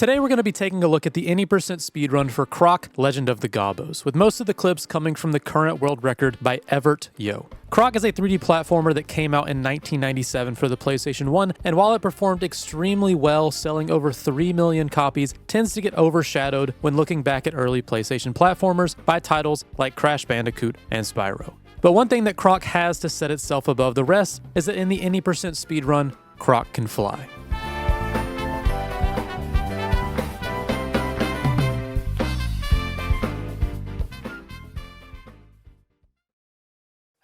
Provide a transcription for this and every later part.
Today we're going to be taking a look at the any percent speedrun for Croc Legend of the Gobbos, with most of the clips coming from the current world record by Everett Yo. Croc is a 3D platformer that came out in 1997 for the PlayStation 1, and while it performed extremely well, selling over 3 million copies, tends to get overshadowed when looking back at early PlayStation platformers by titles like Crash Bandicoot and Spyro. But one thing that Croc has to set itself above the rest is that in the any percent speedrun, Croc can fly.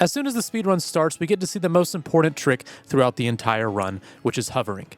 As soon as the speedrun starts, we get to see the most important trick throughout the entire run, which is hovering.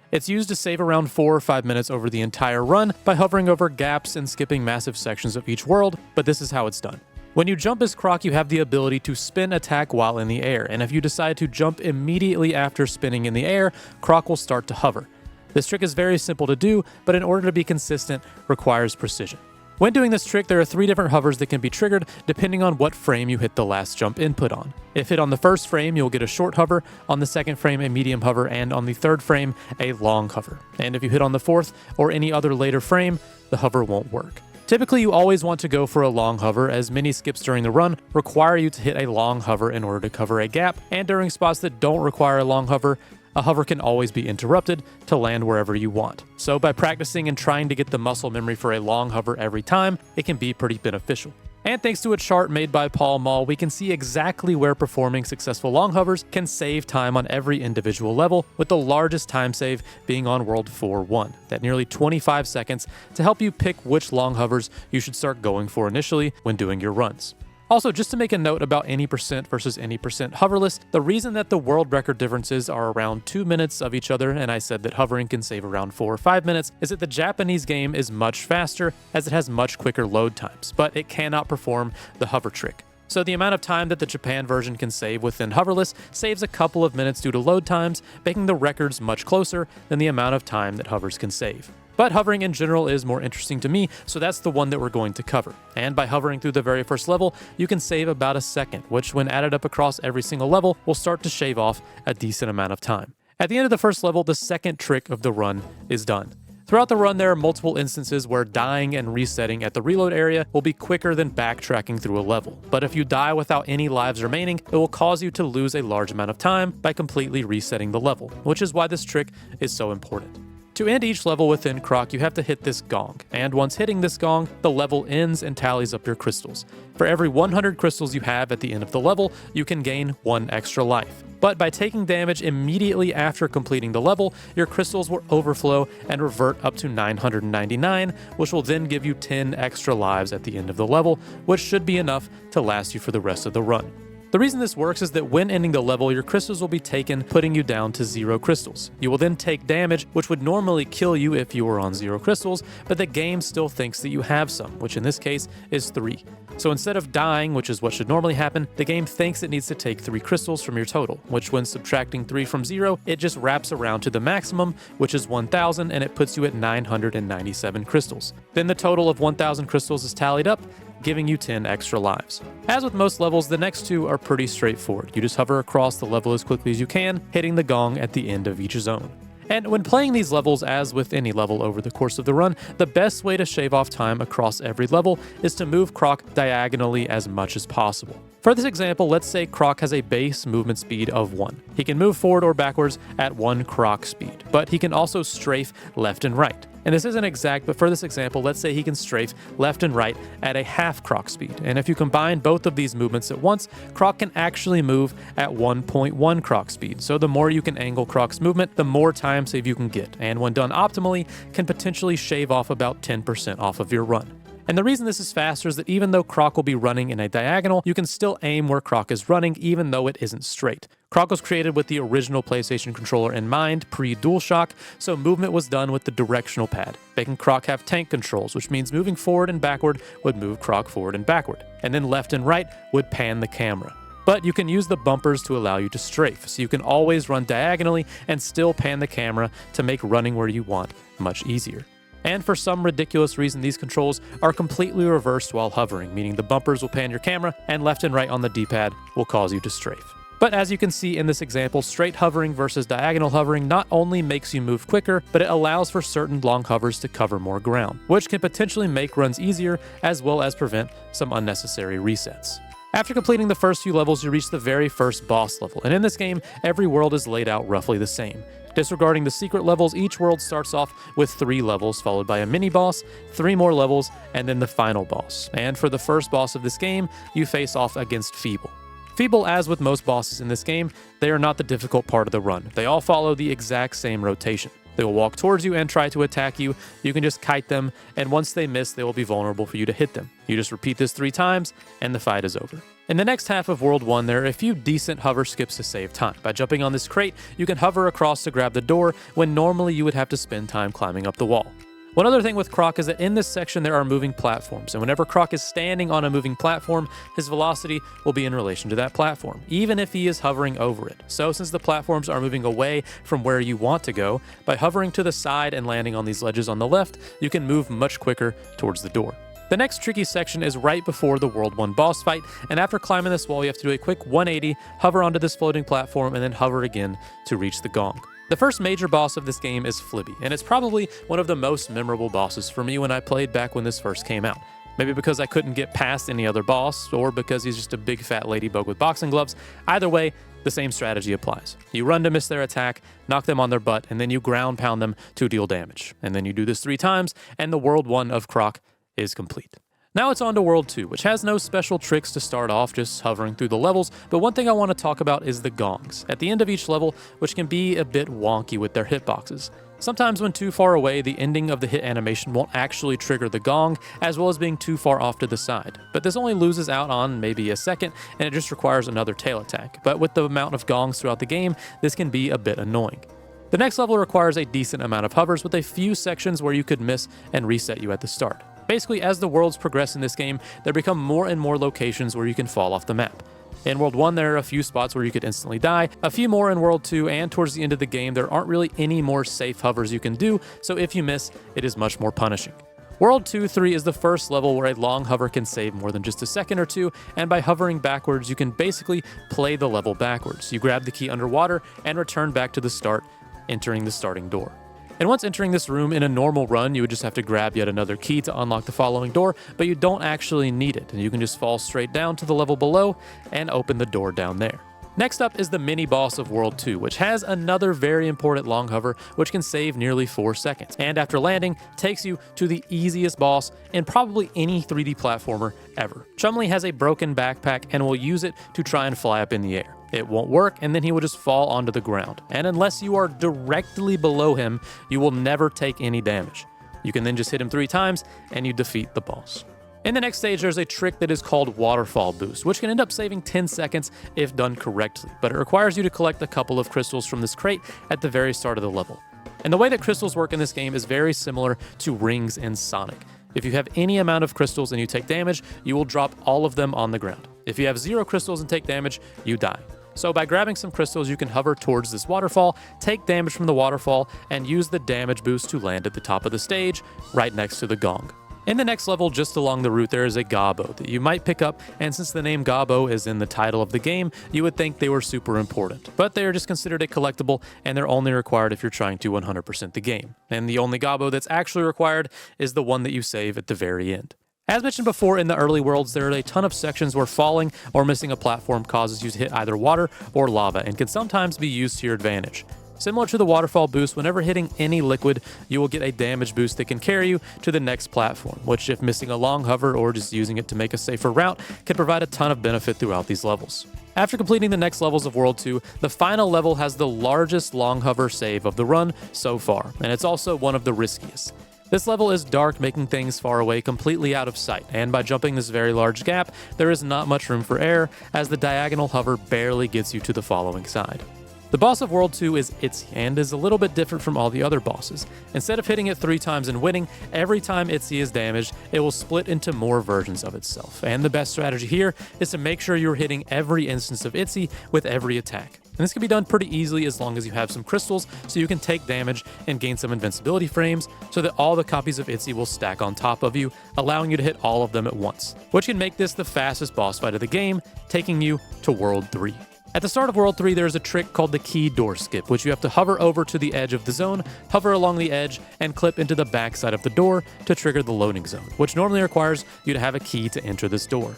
It's used to save around 4 or 5 minutes over the entire run by hovering over gaps and skipping massive sections of each world, but this is how it's done. When you jump as Croc, you have the ability to spin attack while in the air, and if you decide to jump immediately after spinning in the air, Croc will start to hover. This trick is very simple to do, but in order to be consistent, requires precision. When doing this trick, there are 3 different hovers that can be triggered depending on what frame you hit the last jump input on. If hit on the first frame, you'll get a short hover, on the second frame a medium hover, and on the third frame a long hover. And if you hit on the fourth or any other later frame, the hover won't work. Typically, you always want to go for a long hover, as many skips during the run require you to hit a long hover in order to cover a gap, and during spots that don't require a long hover, a hover can always be interrupted to land wherever you want. So by practicing and trying to get the muscle memory for a long hover every time, it can be pretty beneficial. And thanks to a chart made by Paul Mall, we can see exactly where performing successful long hovers can save time on every individual level, with the largest time save being on World 4-1, at nearly 25 seconds, to help you pick which long hovers you should start going for initially when doing your runs. Also, just to make a note about any percent versus any percent hoverless, the reason that the world record differences are around 2 minutes of each other, and I said that hovering can save around 4 or 5 minutes, is that the Japanese game is much faster as it has much quicker load times, but it cannot perform the hover trick. So the amount of time that the Japan version can save within hoverless saves a couple of minutes due to load times, making the records much closer than the amount of time that hovers can save. But hovering in general is more interesting to me, so that's the one that we're going to cover. And by hovering through the very first level, you can save about a second, which when added up across every single level, will start to shave off a decent amount of time. At the end of the first level, the second trick of the run is done. Throughout the run, there are multiple instances where dying and resetting at the reload area will be quicker than backtracking through a level. But if you die without any lives remaining, it will cause you to lose a large amount of time by completely resetting the level, which is why this trick is so important. To end each level within Croc, you have to hit this gong, and once hitting this gong, the level ends and tallies up your crystals. For every 100 crystals you have at the end of the level, you can gain 1 extra life. But by taking damage immediately after completing the level, your crystals will overflow and revert up to 999, which will then give you 10 extra lives at the end of the level, which should be enough to last you for the rest of the run. The reason this works is that when ending the level, your crystals will be taken, putting you down to 0 crystals. You will then take damage, which would normally kill you if you were on 0 crystals, but the game still thinks that you have some, which in this case is 3. So instead of dying, which is what should normally happen, the game thinks it needs to take 3 crystals from your total, which when subtracting 3 from 0, it just wraps around to the maximum, which is 1000, and it puts you at 997 crystals. Then the total of 1000 crystals is tallied up, giving you 10 extra lives. As with most levels, the next 2 are pretty straightforward. You just hover across the level as quickly as you can, hitting the gong at the end of each zone. And when playing these levels, as with any level over the course of the run, the best way to shave off time across every level is to move Croc diagonally as much as possible. For this example, let's say Croc has a base movement speed of 1. He can move forward or backwards at 1 Croc speed, but he can also strafe left and right. And this isn't exact, but for this example, let's say he can strafe left and right at a half Croc speed. And if you combine both of these movements at once, Croc can actually move at 1.1 Croc speed. So the more you can angle Croc's movement, the more time save you can get. And when done optimally, can potentially shave off about 10% off of your run. And the reason this is faster is that even though Croc will be running in a diagonal, you can still aim where Croc is running even though it isn't straight. Croc was created with the original PlayStation controller in mind, pre-DualShock, so movement was done with the directional pad, making Croc have tank controls, which means moving forward and backward would move Croc forward and backward, and then left and right would pan the camera. But you can use the bumpers to allow you to strafe, so you can always run diagonally and still pan the camera to make running where you want much easier. And for some ridiculous reason, these controls are completely reversed while hovering, meaning the bumpers will pan your camera and left and right on the D-pad will cause you to strafe. But as you can see in this example, straight hovering versus diagonal hovering not only makes you move quicker, but it allows for certain long hovers to cover more ground, which can potentially make runs easier as well as prevent some unnecessary resets. After completing the first few levels, you reach the very first boss level, and in this game, every world is laid out roughly the same. Disregarding the secret levels, each world starts off with 3 levels, followed by a mini-boss, 3 more levels, and then the final boss. And for the first boss of this game, you face off against Feeble. Feeble, as with most bosses in this game, they are not the difficult part of the run. They all follow the exact same rotation. They will walk towards you and try to attack you. You can just kite them, and once they miss, they will be vulnerable for you to hit them. You just repeat this 3 times, and the fight is over. In the next half of World 1, there are a few decent hover skips to save time. By jumping on this crate, you can hover across to grab the door, when normally you would have to spend time climbing up the wall. One other thing with Croc is that in this section there are moving platforms, and whenever Croc is standing on a moving platform, his velocity will be in relation to that platform, even if he is hovering over it. So since the platforms are moving away from where you want to go, by hovering to the side and landing on these ledges on the left, you can move much quicker towards the door. The next tricky section is right before the World 1 boss fight, and after climbing this wall you have to do a quick 180, hover onto this floating platform, and then hover again to reach the gong. The first major boss of this game is Flibby, and it's probably one of the most memorable bosses for me when I played back when this first came out. Maybe because I couldn't get past any other boss, or because he's just a big fat ladybug with boxing gloves. Either way, the same strategy applies. You run to miss their attack, knock them on their butt, and then you ground pound them to deal damage. And then you do this 3 times, and the World 1 of Croc is complete. Now it's on to World 2, which has no special tricks to start off, just hovering through the levels, but one thing I want to talk about is the gongs at the end of each level, which can be a bit wonky with their hitboxes. Sometimes when too far away, the ending of the hit animation won't actually trigger the gong, as well as being too far off to the side. But this only loses out on maybe a second, and it just requires another tail attack. But with the amount of gongs throughout the game, this can be a bit annoying. The next level requires a decent amount of hovers, with a few sections where you could miss and reset you at the start. Basically, as the worlds progress in this game, there become more and more locations where you can fall off the map. In World 1, there are a few spots where you could instantly die, a few more in World 2, and towards the end of the game, there aren't really any more safe hovers you can do, so if you miss, it is much more punishing. World 2-3 is the first level where a long hover can save more than just a second or two, and by hovering backwards, you can basically play the level backwards. You grab the key underwater and return back to the start, entering the starting door. And once entering this room in a normal run, you would just have to grab yet another key to unlock the following door, but you don't actually need it, and you can just fall straight down to the level below and open the door down there. Next up is the mini-boss of World 2, which has another very important long hover, which can save nearly 4 seconds, and after landing, takes you to the easiest boss in probably any 3D platformer ever. Chumley has a broken backpack and will use it to try and fly up in the air. It won't work, and then he will just fall onto the ground. And unless you are directly below him, you will never take any damage. You can then just hit him 3 times, and you defeat the boss. In the next stage, there's a trick that is called Waterfall Boost, which can end up saving 10 seconds if done correctly, but it requires you to collect a couple of crystals from this crate at the very start of the level. And the way that crystals work in this game is very similar to rings in Sonic. If you have any amount of crystals and you take damage, you will drop all of them on the ground. If you have 0 crystals and take damage, you die. So by grabbing some crystals, you can hover towards this waterfall, take damage from the waterfall, and use the damage boost to land at the top of the stage, right next to the gong. In the next level, just along the route, there is a Gobbo that you might pick up, and since the name Gobbo is in the title of the game, you would think they were super important. But they are just considered a collectible, and they're only required if you're trying to 100% the game. And the only Gobbo that's actually required is the one that you save at the very end. As mentioned before, in the early worlds, there are a ton of sections where falling or missing a platform causes you to hit either water or lava and can sometimes be used to your advantage. Similar to the waterfall boost, whenever hitting any liquid, you will get a damage boost that can carry you to the next platform, which if missing a long hover or just using it to make a safer route, can provide a ton of benefit throughout these levels. After completing the next levels of World 2, the final level has the largest long hover save of the run so far, and it's also one of the riskiest. This level is dark, making things far away completely out of sight, and by jumping this very large gap, there is not much room for error, as the diagonal hover barely gets you to the following side. The boss of World 2 is Itzy, and is a little bit different from all the other bosses. Instead of hitting it 3 times and winning, every time Itzy is damaged, it will split into more versions of itself. And the best strategy here is to make sure you're hitting every instance of Itzy with every attack. And this can be done pretty easily as long as you have some crystals, so you can take damage and gain some invincibility frames, so that all the copies of Itzy will stack on top of you, allowing you to hit all of them at once, which can make this the fastest boss fight of the game, taking you to World 3. At the start of World 3, there is a trick called the key door skip, which you have to hover over to the edge of the zone, hover along the edge, and clip into the back side of the door to trigger the loading zone, which normally requires you to have a key to enter this door.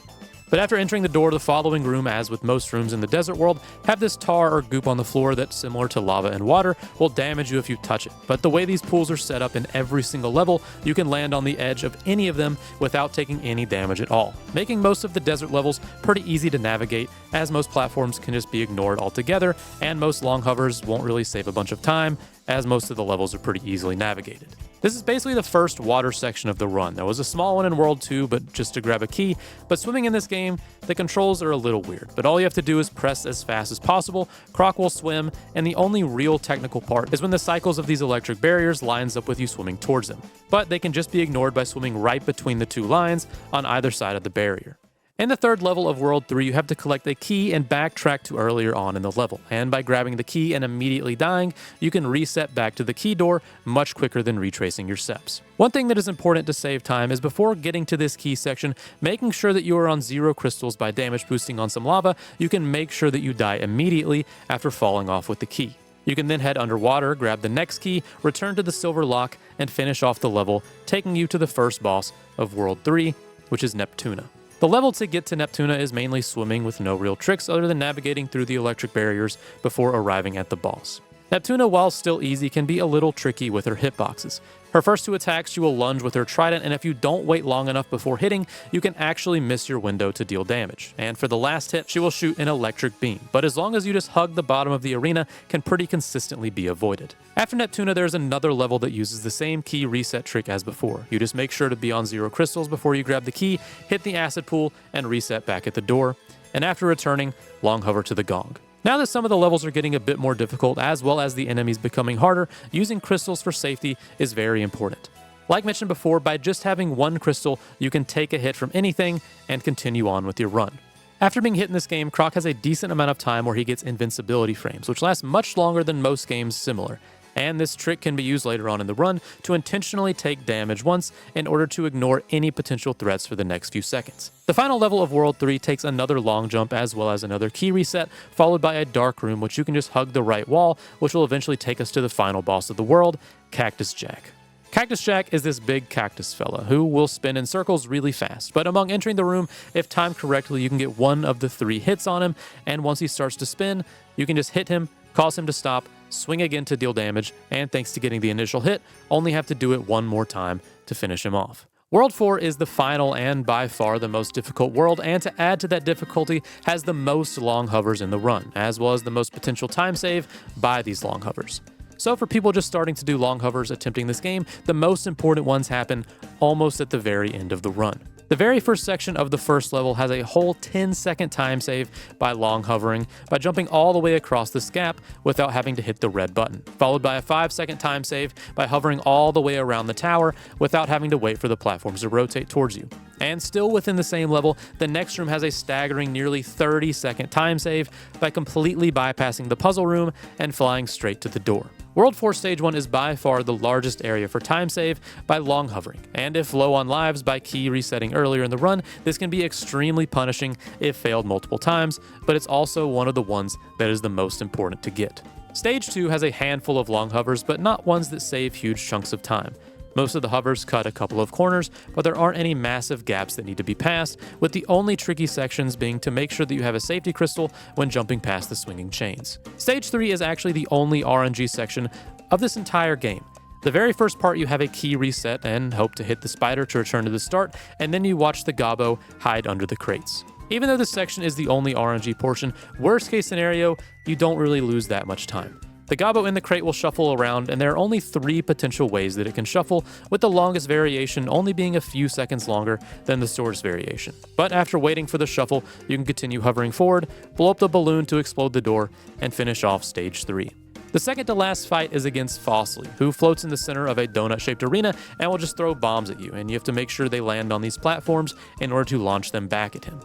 But after entering the door, the following room, as with most rooms in the desert world, have this tar or goop on the floor that, similar to lava and water, will damage you if you touch it. But the way these pools are set up in every single level, you can land on the edge of any of them without taking any damage at all, making most of the desert levels pretty easy to navigate, as most platforms can just be ignored altogether, and most long hovers won't really save a bunch of time, as most of the levels are pretty easily navigated. This is basically the first water section of the run. There was a small one in World 2, but just to grab a key. But swimming in this game, the controls are a little weird, but all you have to do is press as fast as possible, Croc will swim, and the only real technical part is when the cycles of these electric barriers lines up with you swimming towards them. But they can just be ignored by swimming right between the two lines on either side of the barrier. In the third level of World 3, you have to collect a key and backtrack to earlier on in the level, and by grabbing the key and immediately dying, you can reset back to the key door much quicker than retracing your steps. One thing that is important to save time is before getting to this key section, making sure that you are on 0 crystals by damage boosting on some lava. You can make sure that you die immediately after falling off with the key. You can then head underwater, grab the next key, return to the silver lock, and finish off the level, taking you to the first boss of World 3, which is Neptuna. The level to get to Neptuna is mainly swimming with no real tricks other than navigating through the electric barriers before arriving at the boss. Neptuna, while still easy, can be a little tricky with her hitboxes. Her first 2 attacks, she will lunge with her trident, and if you don't wait long enough before hitting, you can actually miss your window to deal damage. And for the last hit, she will shoot an electric beam, but as long as you just hug the bottom of the arena, can pretty consistently be avoided. After Neptuna, there's another level that uses the same key reset trick as before. You just make sure to be on 0 crystals before you grab the key, hit the acid pool, and reset back at the door. And after returning, long hover to the gong. Now that some of the levels are getting a bit more difficult, as well as the enemies becoming harder, using crystals for safety is very important. Like mentioned before, by just having 1 crystal, you can take a hit from anything and continue on with your run. After being hit in this game, Croc has a decent amount of time where he gets invincibility frames, which last much longer than most games similar. And this trick can be used later on in the run to intentionally take damage once in order to ignore any potential threats for the next few seconds. The final level of World 3 takes another long jump as well as another key reset, followed by a dark room which you can just hug the right wall, which will eventually take us to the final boss of the world, Cactus Jack. Cactus Jack is this big cactus fella who will spin in circles really fast, but among entering the room, if timed correctly, you can get 1 of the 3 hits on him, and once he starts to spin, you can just hit him, cause him to stop, swing again to deal damage, and thanks to getting the initial hit, only have to do it 1 more time to finish him off. World 4 is the final and by far the most difficult world, and to add to that difficulty, has the most long hovers in the run, as well as the most potential time save by these long hovers. So for people just starting to do long hovers attempting this game, the most important ones happen almost at the very end of the run. The very first section of the first level has a whole 10-second time save by long hovering, by jumping all the way across this gap without having to hit the red button, followed by a 5-second time save by hovering all the way around the tower without having to wait for the platforms to rotate towards you. And still within the same level, the next room has a staggering nearly 30-second time save by completely bypassing the puzzle room and flying straight to the door. World 4 Stage 1 is by far the largest area for time save by long hovering, and if low on lives by key resetting earlier in the run, this can be extremely punishing if failed multiple times, but it's also one of the ones that is the most important to get. Stage 2 has a handful of long hovers, but not ones that save huge chunks of time. Most of the hovers cut a couple of corners, but there aren't any massive gaps that need to be passed, with the only tricky sections being to make sure that you have a safety crystal when jumping past the swinging chains. Stage 3 is actually the only RNG section of this entire game. The very first part you have a key reset and hope to hit the spider to return to the start, and then you watch the Gobbo hide under the crates. Even though this section is the only RNG portion, worst case scenario, you don't really lose that much time. The Gobbo in the crate will shuffle around, and there are only 3 potential ways that it can shuffle, with the longest variation only being a few seconds longer than the source variation. But after waiting for the shuffle, you can continue hovering forward, blow up the balloon to explode the door, and finish off Stage 3. The second to last fight is against Fossley, who floats in the center of a donut-shaped arena and will just throw bombs at you, and you have to make sure they land on these platforms in order to launch them back at him.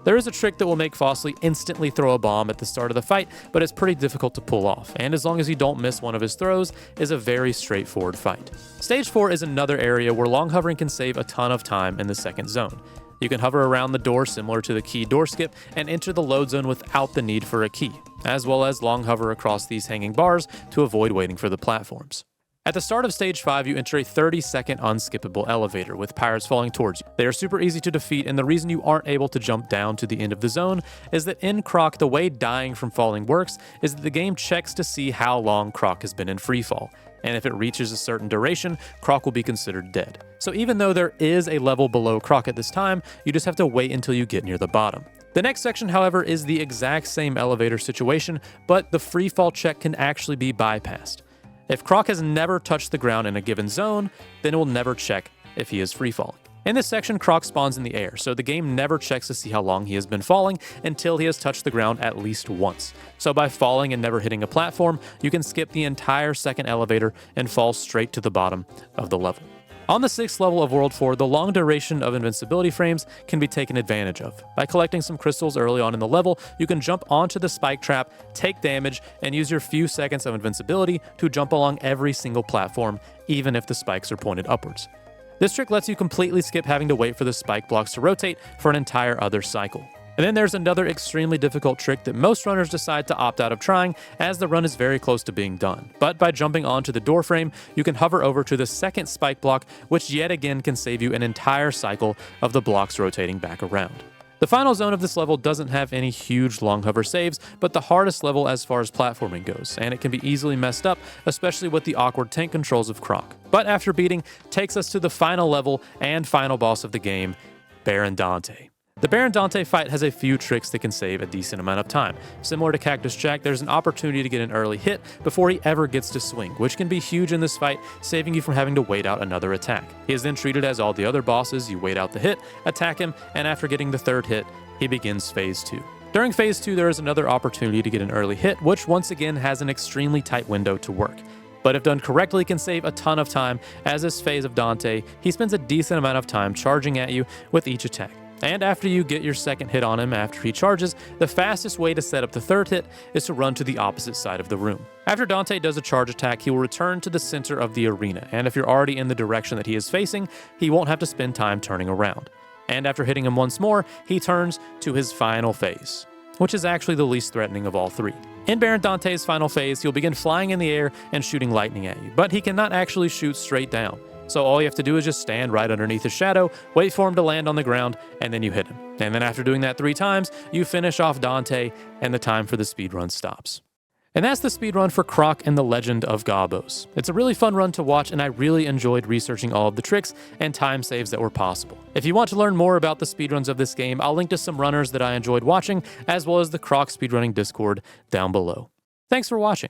There is a trick that will make Fossley instantly throw a bomb at the start of the fight, but it's pretty difficult to pull off, and as long as you don't miss one of his throws, is a very straightforward fight. Stage 4 is another area where long hovering can save a ton of time in the second zone. You can hover around the door similar to the key door skip and enter the load zone without the need for a key, as well as long hover across these hanging bars to avoid waiting for the platforms. At the start of Stage 5, you enter a 30-second unskippable elevator with pirates falling towards you. They are super easy to defeat, and the reason you aren't able to jump down to the end of the zone is that in Croc, the way dying from falling works is that the game checks to see how long Croc has been in freefall. And if it reaches a certain duration, Croc will be considered dead. So even though there is a level below Croc at this time, you just have to wait until you get near the bottom. The next section, however, is the exact same elevator situation, but the freefall check can actually be bypassed. If Croc has never touched the ground in a given zone, then it will never check if he is free-falling. In this section, Croc spawns in the air, so the game never checks to see how long he has been falling until he has touched the ground at least once. So by falling and never hitting a platform, you can skip the entire second elevator and fall straight to the bottom of the level. On the 6th level of World 4, the long duration of invincibility frames can be taken advantage of. By collecting some crystals early on in the level, you can jump onto the spike trap, take damage, and use your few seconds of invincibility to jump along every single platform, even if the spikes are pointed upwards. This trick lets you completely skip having to wait for the spike blocks to rotate for an entire other cycle. And then there's another extremely difficult trick that most runners decide to opt out of trying, as the run is very close to being done. But by jumping onto the door frame, you can hover over to the second spike block, which yet again can save you an entire cycle of the blocks rotating back around. The final zone of this level doesn't have any huge long hover saves, but the hardest level as far as platforming goes, and it can be easily messed up, especially with the awkward tank controls of Croc. But after beating, takes us to the final level and final boss of the game, Baron Dante. The Baron Dante fight has a few tricks that can save a decent amount of time. Similar to Cactus Jack, there's an opportunity to get an early hit before he ever gets to swing, which can be huge in this fight, saving you from having to wait out another attack. He is then treated as all the other bosses. You wait out the hit, attack him, and after getting the third hit, he begins Phase 2. During Phase 2, there is another opportunity to get an early hit, which once again has an extremely tight window to work. But if done correctly, can save a ton of time. As this phase of Dante, he spends a decent amount of time charging at you with each attack. And after you get your second hit on him after he charges, the fastest way to set up the third hit is to run to the opposite side of the room. After Dante does a charge attack, he will return to the center of the arena, and if you're already in the direction that he is facing, he won't have to spend time turning around. And after hitting him once more, he turns to his final phase, which is actually the least threatening of all three. In Baron Dante's final phase, he'll begin flying in the air and shooting lightning at you, but he cannot actually shoot straight down. So all you have to do is just stand right underneath his shadow, wait for him to land on the ground, and then you hit him. And then after doing that 3 times, you finish off Dante, and the time for the speedrun stops. And that's the speedrun for Croc and the Legend of Gobbos. It's a really fun run to watch, and I really enjoyed researching all of the tricks and time saves that were possible. If you want to learn more about the speedruns of this game, I'll link to some runners that I enjoyed watching, as well as the Croc speedrunning Discord down below. Thanks for watching.